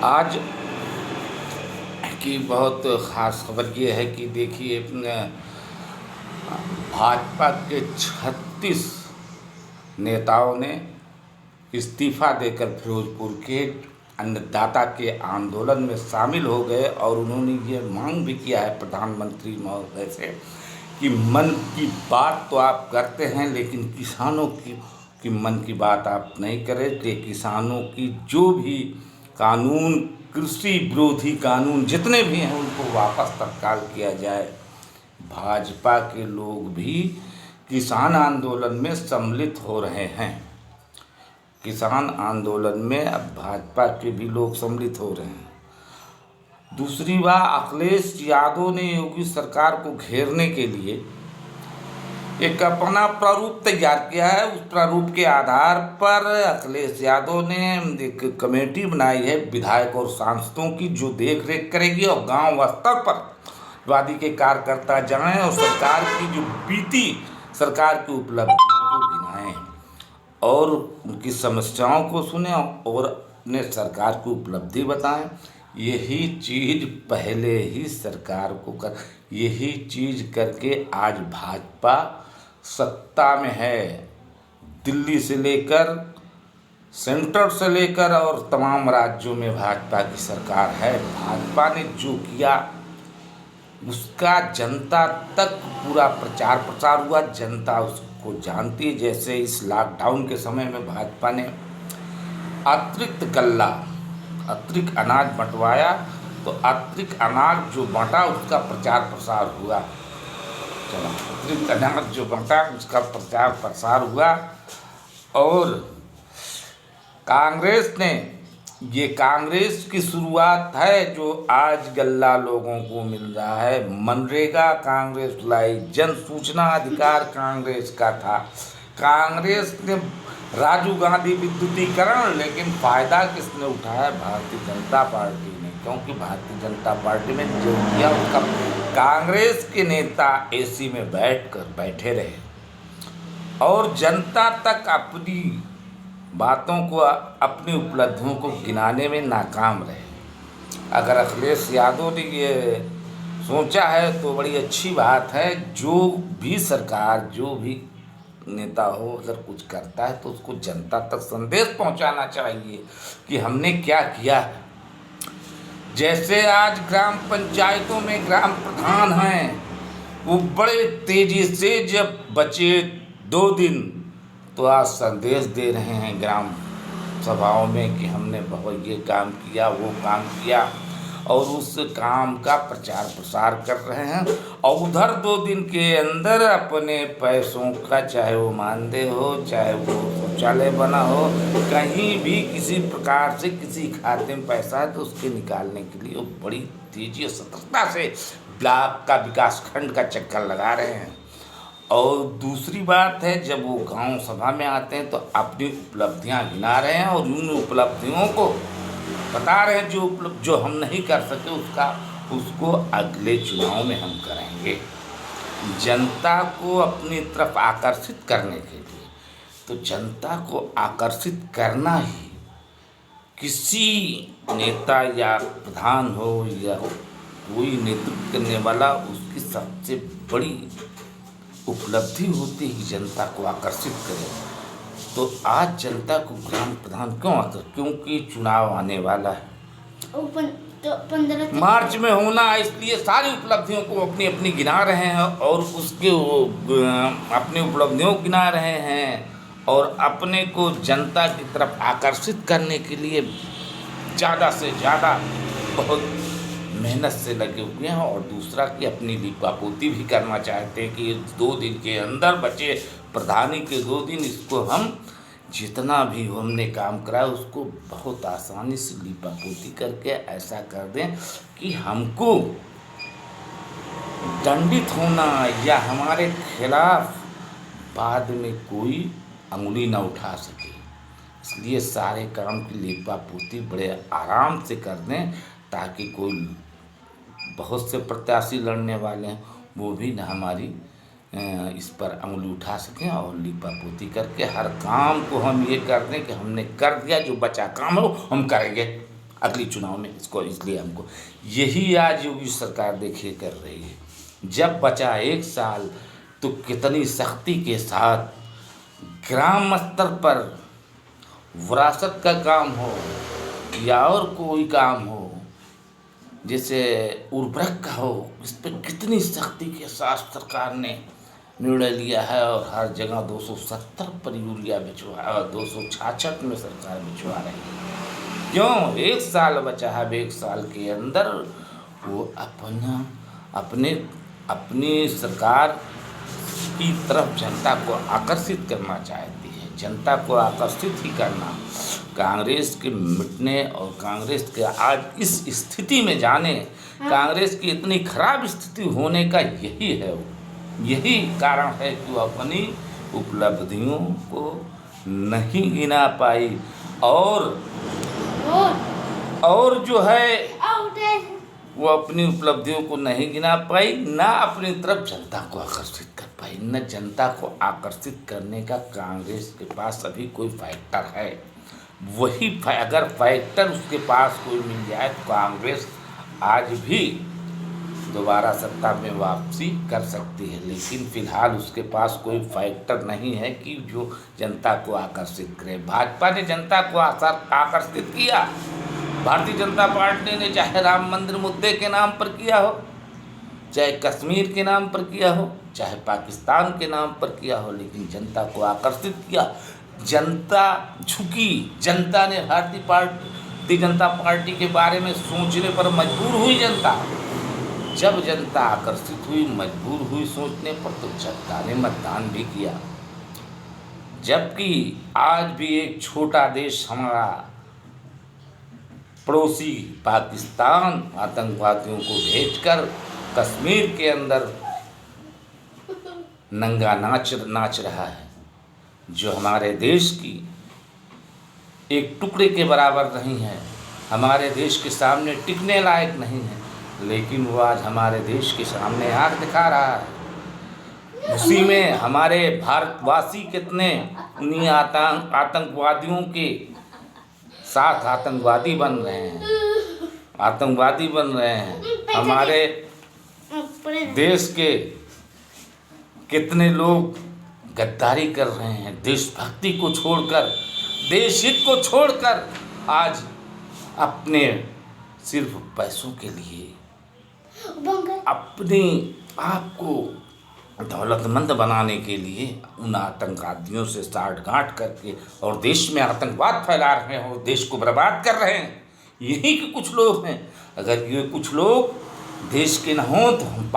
आज की बहुत ख़ास खबर ये है कि देखिए भाजपा के 36 नेताओं ने इस्तीफ़ा देकर फिरोजपुर के अन्नदाता के आंदोलन में शामिल हो गए और उन्होंने ये मांग भी किया है प्रधानमंत्री महोदय से कि मन की बात तो आप करते हैं लेकिन किसानों की मन की बात आप नहीं करें। कि किसानों की जो भी कानून, कृषि विरोधी कानून जितने भी हैं उनको वापस तत्काल किया जाए। भाजपा के लोग भी किसान आंदोलन में सम्मिलित हो रहे हैं। किसान आंदोलन में अब भाजपा के भी लोग सम्मिलित हो रहे हैं। दूसरी बात, अखिलेश यादव ने योगी सरकार को घेरने के लिए एक अपना प्रारूप तैयार किया है। उस प्रारूप के आधार पर अखिलेश यादव ने एक कमेटी बनाई है विधायक और सांसदों की, जो देख रेख करेगी और गांव स्तर पर वादी के कार्यकर्ता जाएं और सरकार की जो बीती सरकार की उपलब्धियों को गिनाएं और उनकी समस्याओं को सुने और अपने सरकार की उपलब्धि बताएं। यही चीज़ पहले ही सरकार को यही चीज़ करके आज भाजपा सत्ता में है। दिल्ली से लेकर सेंटर से लेकर और तमाम राज्यों में भाजपा की सरकार है। भाजपा ने जो किया उसका जनता तक पूरा प्रचार प्रसार हुआ, जनता उसको जानती है। जैसे इस लॉकडाउन के समय में भाजपा ने अतिरिक्त गल्ला, अतिरिक्त अनाज बंटवाया, तो अतिरिक्त अनाज जो बंटा उसका प्रचार प्रसार हुआ। चलो, अतिरिक्त अनाज जो बंटा उसका प्रचार प्रसार हुआ। और कांग्रेस ने, ये कांग्रेस की शुरुआत है जो आज गल्ला लोगों को मिल रहा है। मनरेगा कांग्रेस लाई, जन सूचना अधिकार कांग्रेस का था। कांग्रेस ने राजीव गांधी विद्युतीकरण, लेकिन फ़ायदा किसने उठाया? भारतीय जनता पार्टी ने, क्योंकि भारतीय जनता पार्टी में जो किया उसका कांग्रेस के नेता एसी में बैठे रहे और जनता तक अपनी बातों को, अपनी उपलब्धियों को गिनाने में नाकाम रहे। अगर अखिलेश यादव ने ये सोचा है तो बड़ी अच्छी बात है। जो भी सरकार, जो भी नेता हो, अगर कुछ करता है तो उसको जनता तक संदेश पहुंचाना चाहिए कि हमने क्या किया है। जैसे आज ग्राम पंचायतों में ग्राम प्रधान हैं, वो बड़े तेजी से जब बचे 2 दिन तो आज संदेश दे रहे हैं ग्राम सभाओं में कि हमने बहुत ये काम किया, वो काम किया, और उस काम का प्रचार प्रसार कर रहे हैं। और उधर 2 दिन के अंदर अपने पैसों का, चाहे वो मानदेय हो, चाहे वो शौचालय बना हो, कहीं भी किसी प्रकार से किसी खाते में पैसा है तो उसके निकालने के लिए वो बड़ी तेजी और सतर्कता से ब्लॉक का, विकास खंड का चक्कर लगा रहे हैं। और दूसरी बात है, जब वो गांव सभा में आते हैं तो अपनी उपलब्धियां गिना रहे हैं और उन उपलब्धियों को बता रहे हैं जो हम नहीं कर सके उसको अगले चुनाव में हम करेंगे। जनता को अपनी तरफ आकर्षित करने के लिए, तो जनता को आकर्षित करना ही किसी नेता या प्रधान हो या कोई नेतृत्व करने वाला, उसकी सबसे बड़ी उपलब्धि होती है कि जनता को आकर्षित करे। तो आज जनता को ग्राम प्रधान क्यों क्योंकि चुनाव आने वाला है, तो 15 मार्च में होना है, इसलिए सारी उपलब्धियों को अपनी अपनी गिना रहे हैं और उसके अपनी उपलब्धियों को गिना रहे हैं और अपने को जनता की तरफ आकर्षित करने के लिए ज़्यादा से ज़्यादा बहुत मेहनत से लगे हुए हैं। और दूसरा कि अपनी लीपापोती भी करना चाहते हैं कि 2 दिन के अंदर बचे प्रधानी के 2 दिन, इसको हम जितना भी हमने काम कराया उसको बहुत आसानी से लीपापोती करके ऐसा कर दें कि हमको दंडित होना या हमारे खिलाफ बाद में कोई अंगुली न उठा सके। इसलिए सारे काम की लीपापोती बड़े आराम से कर दें ताकि कोई, बहुत से प्रत्याशी लड़ने वाले हैं, वो भी ना हमारी इस पर अंगुली उठा सकें और लीपापोती करके हर काम को हम ये कर दें कि हमने कर दिया, जो बचा काम है वो हम करेंगे। अगली चुनाव में इसको, इसलिए हमको यही आज योगी सरकार देखिए कर रही है। जब बचा 1 साल तो कितनी सख्ती के साथ ग्राम स्तर पर विरासत का काम हो या और कोई काम हो, जैसे उर्वरक का हो, इस पर कितनी सख्ती के साथ सरकार ने निर्णय लिया है और हर जगह 270 पर यूरिया भिजवा और 266 में सरकार भिजवा रही है। क्यों? 1 साल बचा है, 1 साल के अंदर वो अपनी सरकार की तरफ जनता को आकर्षित करना चाहती है। जनता को आकर्षित ही करना, कांग्रेस के मिटने और कांग्रेस के आज इस स्थिति में जाने, कांग्रेस की इतनी खराब स्थिति होने का यही कारण है कि वो अपनी उपलब्धियों को नहीं गिना पाई और जो है वो अपनी उपलब्धियों को नहीं गिना पाई, ना अपनी तरफ जनता को आकर्षित कर पाई। न जनता को आकर्षित करने का कांग्रेस के पास अभी कोई फैक्टर है। वही अगर फैक्टर उसके पास कोई मिल जाए तो कांग्रेस आज भी दोबारा सत्ता में वापसी कर सकती है, लेकिन फिलहाल उसके पास कोई फैक्टर नहीं है कि जो जनता को आकर्षित करे। भाजपा ने जनता को आकर्षित किया, भारतीय जनता पार्टी ने चाहे राम मंदिर मुद्दे के नाम पर किया हो, चाहे कश्मीर के नाम पर किया हो, चाहे पाकिस्तान के नाम पर किया हो, लेकिन जनता को आकर्षित किया। जनता झुकी, जनता ने भारतीय जनता पार्टी के बारे में सोचने पर मजबूर हुई। जनता जब जनता आकर्षित हुई, मजबूर हुई सोचने पर, तो जनता ने मतदान भी किया। जबकि आज भी एक छोटा देश हमारा पड़ोसी पाकिस्तान आतंकवादियों को भेजकर कश्मीर के अंदर नंगा नाच रहा है, जो हमारे देश की एक टुकड़े के बराबर नहीं है, हमारे देश के सामने टिकने लायक नहीं है, लेकिन वो आज हमारे देश के सामने आग दिखा रहा है। उसी में हमारे भारतवासी कितने उन्हीं आतंकवादियों के साथ आतंकवादी बन रहे हैं। हमारे देश के कितने लोग गद्दारी कर रहे हैं, देशभक्ति को छोड़कर, देश हित को छोड़कर आज अपने सिर्फ पैसों के लिए अपने आप को दौलतमंद बनाने के लिए उन आतंकवादियों से साठगांठ करके और देश में आतंकवाद फैला रहे हैं और देश को बर्बाद कर रहे हैं। यही के कुछ लोग हैं। अगर ये कुछ लोग देश के न हों तो हम